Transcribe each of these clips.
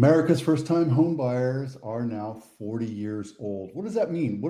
America's first-time home buyers are now 40 years old. What does that mean?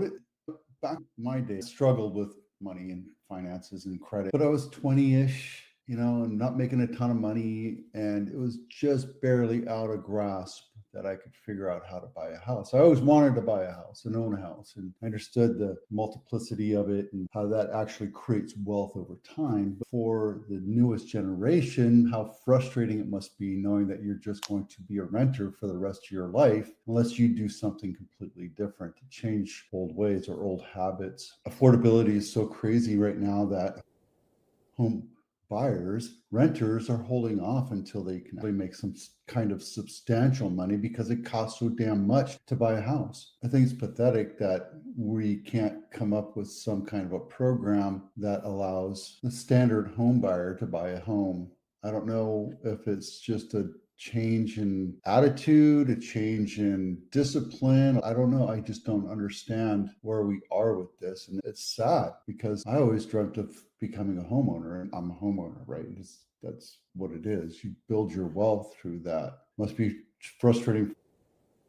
Back in my day, I struggled with money and finances and credit, but I was 20-ish, and not making a ton of money, and it was just barely out of grasp that I could figure out how to buy a house. I always wanted to buy a house and own a house, and I understood the multiplicity of it and how that actually creates wealth over time. But for the newest generation, how frustrating it must be knowing that you're just going to be a renter for the rest of your life unless you do something completely different to change old ways or old habits. Affordability is so crazy right now that home renters are holding off until they can actually make some kind of substantial money because it costs so damn much to buy a house. I think it's pathetic that we can't come up with some kind of a program that allows the standard home buyer to buy a home. I don't know if it's just a change in attitude, a change in discipline. I don't know. I just don't understand where we are with this. And it's sad because I always dreamt of becoming a homeowner, and I'm a homeowner, right? That's what it is. You build your wealth through that. Must be frustrating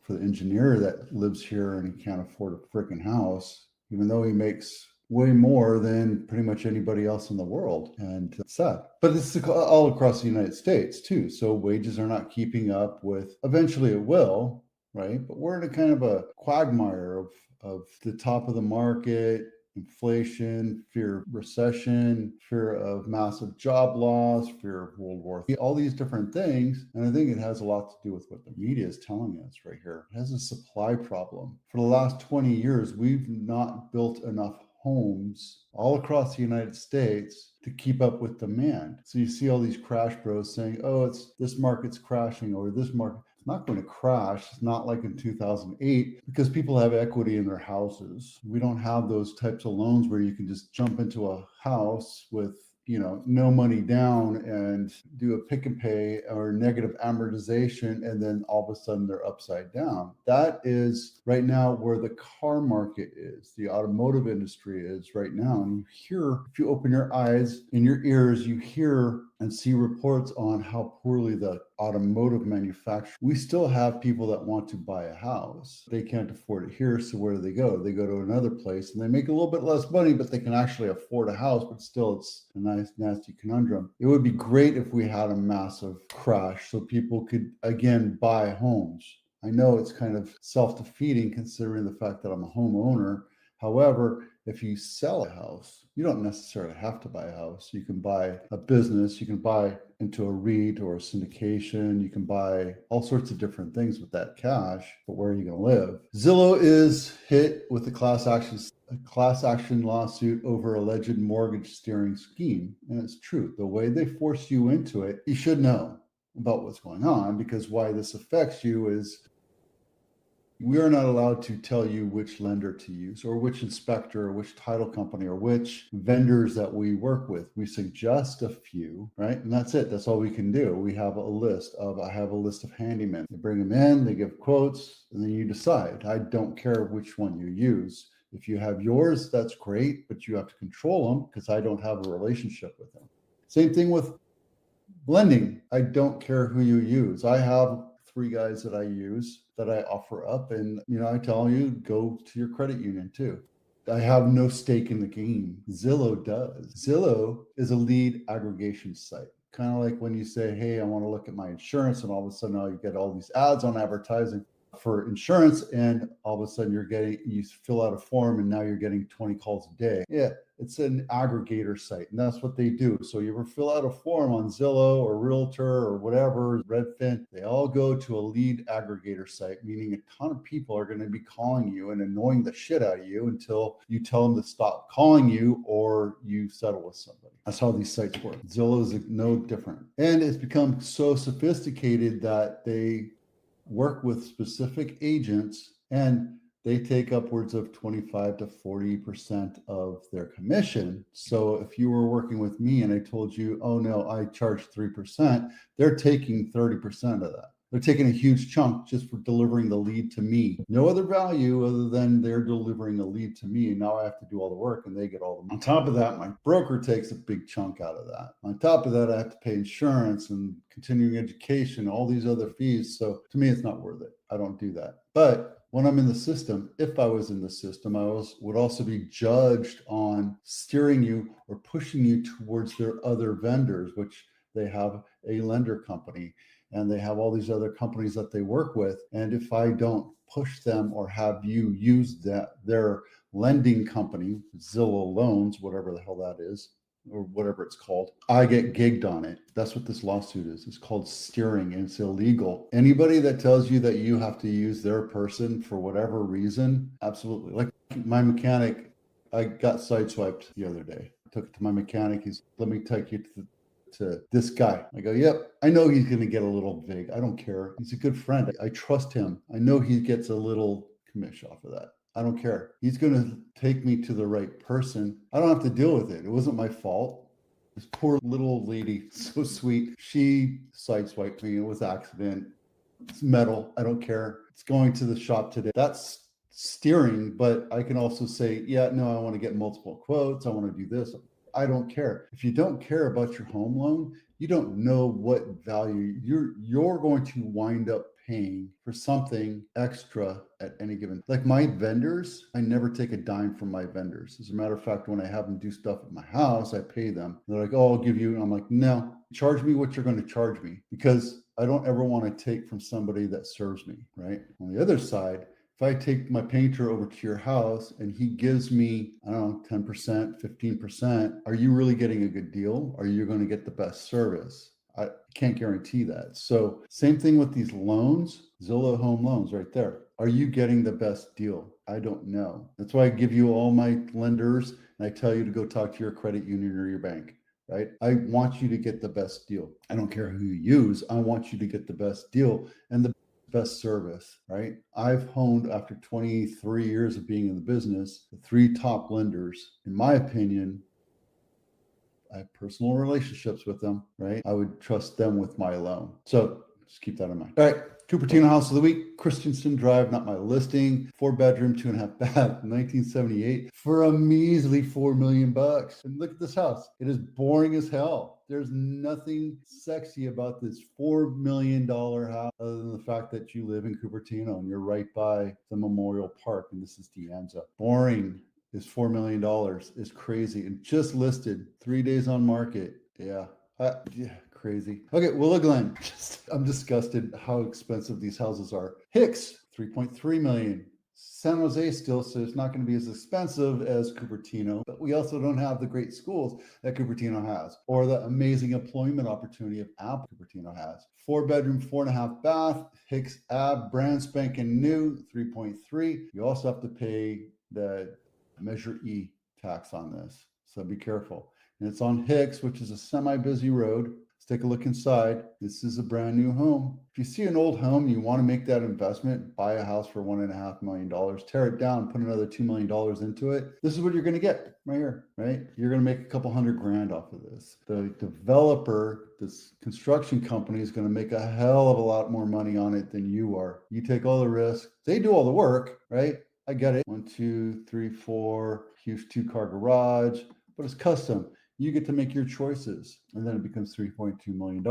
for the engineer that lives here and he can't afford a freaking house, even though he makes way more than pretty much anybody else in the world. And it's sad. But it's all across the United States too. So wages are not keeping up with, eventually it will, right? But we're in a kind of a quagmire of the top of the market, inflation, fear of recession, fear of massive job loss, fear of World War III, all these different things. And I think it has a lot to do with what the media is telling us right here. It has a supply problem. For the last 20 years, we've not built enough homes all across the United States to keep up with demand. So you see all these crash bros saying, oh, this market's crashing, or this market. It's not going to crash. It's not like in 2008 because people have equity in their houses. We don't have those types of loans where you can just jump into a house with no money down and do a pick and pay or negative amortization, and then all of a sudden they're upside down. That is right now where the car market is, the automotive industry is right now. And you hear, if you open your eyes and your ears, you hear and see reports on how poorly the automotive manufacturer. We still have people that want to buy a house. They can't afford it here, so where do they go? They go to another place and they make a little bit less money, but they can actually afford a house, but still it's a nice, nasty conundrum. It would be great if we had a massive crash so people could, again, buy homes. I know it's kind of self-defeating considering the fact that I'm a homeowner. However, if you sell a house, you don't necessarily have to buy a house. You can buy a business, you can buy into a REIT or a syndication, you can buy all sorts of different things with that cash, but where are you going to live? Zillow is hit with a class action lawsuit over alleged mortgage steering scheme. And it's true. The way they force you into it, you should know about what's going on, because why this affects you is we are not allowed to tell you which lender to use or which inspector or which title company or which vendors that we work with. We suggest a few, right? And that's it. That's all we can do. I have a list of handymen. They bring them in, they give quotes, and then you decide. I don't care which one you use. If you have yours, that's great, but you have to control them because I don't have a relationship with them. Same thing with lending. I don't care who you use. I have 3 guys that I use that I offer up, and I tell you, go to your credit union too. I have no stake in the game. Zillow does. Zillow is a lead aggregation site. Kind of like when you say, hey, I want to look at my insurance, and all of a sudden now you get all these ads on advertising for insurance, and all of a sudden you fill out a form and now you're getting 20 calls a day. Yeah, it's an aggregator site, and that's what they do. So you ever fill out a form on Zillow or Realtor or whatever, Redfin, they all go to a lead aggregator site, meaning a ton of people are going to be calling you and annoying the shit out of you until you tell them to stop calling you or you settle with somebody. That's how these sites work. Zillow is no different. And it's become so sophisticated that they work with specific agents and they take upwards of 25 to 40% of their commission. So if you were working with me and I told you, oh no, I charge 3%, they're taking 30% of that. They're taking a huge chunk just for delivering the lead to me. No other value other than they're delivering a lead to me. And now I have to do all the work and they get all the money. On top of that, my broker takes a big chunk out of that. On top of that, I have to pay insurance and continuing education, all these other fees. So to me, it's not worth it. I don't do that. But when I'm in the system, if I was in the system, would also be judged on steering you or pushing you towards their other vendors, which they have a lender company and they have all these other companies that they work with. And if I don't push them or have you use their lending company, Zillow loans, whatever the hell that is, or whatever it's called, I get gigged on it. That's what this lawsuit is. It's called steering and it's illegal. Anybody that tells you that you have to use their person for whatever reason, absolutely. Like my mechanic, I got sideswiped the other day. I took it to my mechanic. He's, let me take you to this guy. I go, yep, I know he's going to get a little vague. I don't care. He's a good friend. I trust him. I know he gets a little commission off of that. I don't care. He's going to take me to the right person. I don't have to deal with it. It wasn't my fault. This poor little lady, so sweet. She sideswiped me. It was an accident. It's metal. I don't care. It's going to the shop today. That's steering, but I can also say, yeah, no, I want to get multiple quotes. I want to do this. I don't care. If you don't care about your home loan, you don't know what value you're going to wind up paying for something extra at any given. Like my vendors, I never take a dime from my vendors. As a matter of fact, when I have them do stuff at my house, I pay them. They're like, oh, I'll give you. And I'm like, no, charge me what you're going to charge me, because I don't ever want to take from somebody that serves me, right? On the other side, if I take my painter over to your house and he gives me, I don't know, 10%, 15%, are you really getting a good deal? Are you going to get the best service? I can't guarantee that. So same thing with these loans, Zillow home loans right there. Are you getting the best deal? I don't know. That's why I give you all my lenders and I tell you to go talk to your credit union or your bank, right? I want you to get the best deal. I don't care who you use. I want you to get the best deal and the best service, right? I've honed, after 23 years of being in the business, the 3 top lenders. In my opinion, I have personal relationships with them, right? I would trust them with my loan. So just keep that in mind. All right. Cupertino house of the week, Christensen Drive, not my listing, 4-bedroom, 2.5 bath, 1978 for a measly $4 million. And look at this house. It is boring as hell. There's nothing sexy about this $4 million house other than the fact that you live in Cupertino and you're right by the Memorial Park. And this is De Anza. Boring. Is $4 million is crazy and just listed 3 days on market. Yeah. Crazy. Okay, Willow Glen. I'm disgusted how expensive these houses are. Hicks, 3.3 million. San Jose still, so it's not going to be as expensive as Cupertino, but we also don't have the great schools that Cupertino has or the amazing employment opportunity of Apple Cupertino has. 4-bedroom, 4.5 bath, Hicks Ave, brand spanking new, 3.3. You also have to pay the Measure E tax on this, so be careful. And it's on Hicks, which is a semi-busy road. Let's take a look inside. This is a brand new home. If you see an old home, you want to make that investment, buy a house for $1.5 million, tear it down, put another $2 million into it. This is what you're going to get right here, right? You're going to make a couple $100,000 off of this. The developer, this construction company, is going to make a hell of a lot more money on it than you are. You take all the risk. They do all the work, right? I get it. 1, 2, 3, 4, huge 2-car garage, but it's custom. You get to make your choices, and then it becomes $3.2 million.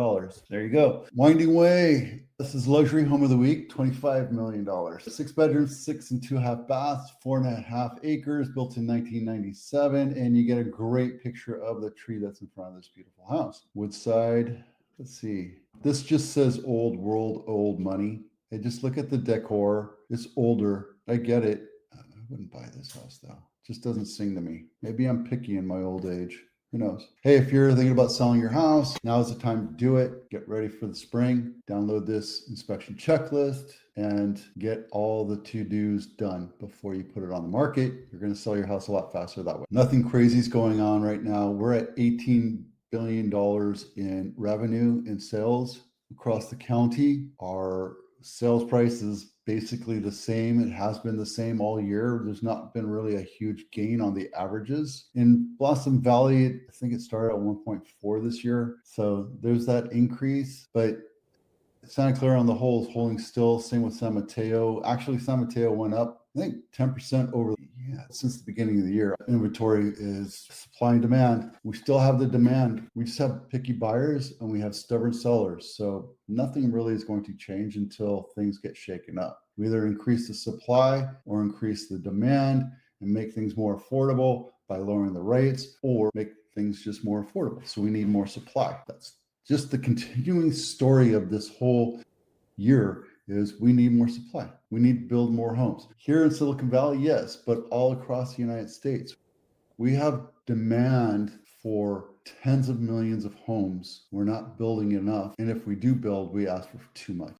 There you go. Winding Way. This is luxury home of the week, $25 million. 6 bedrooms, 6.5 baths, 4.5 acres, built in 1997, and you get a great picture of the tree that's in front of this beautiful house. Woodside. Let's see. This just says old world, old money. Hey, just look at the decor. It's older. I get it. I wouldn't buy this house though. It just doesn't sing to me. Maybe I'm picky in my old age. Who knows? Hey, if you're thinking about selling your house, now is the time to do it. Get ready for the spring. Download this inspection checklist and get all the to-dos done before you put it on the market. You're going to sell your house a lot faster that way. Nothing crazy is going on right now. We're at $18 billion in revenue in sales across the county. Our sales price is basically the same. It has been the same all year. There's not been really a huge gain on the averages. In Blossom Valley, I think it started at 1.4 this year. So there's that increase, but Santa Clara on the whole is holding still. Same with San Mateo. Actually, San Mateo went up, I think, 10% over since the beginning of the year. Inventory is supply and demand. We still have the demand. We just have picky buyers and we have stubborn sellers. So nothing really is going to change until things get shaken up. We either increase the supply or increase the demand and make things more affordable by lowering the rates, or make things just more affordable. So we need more supply. That's just the continuing story of this whole year. Is we need more supply. We need to build more homes. Here in Silicon Valley, yes, but all across the United States, we have demand for tens of millions of homes. We're not building enough. And if we do build, we ask for too much.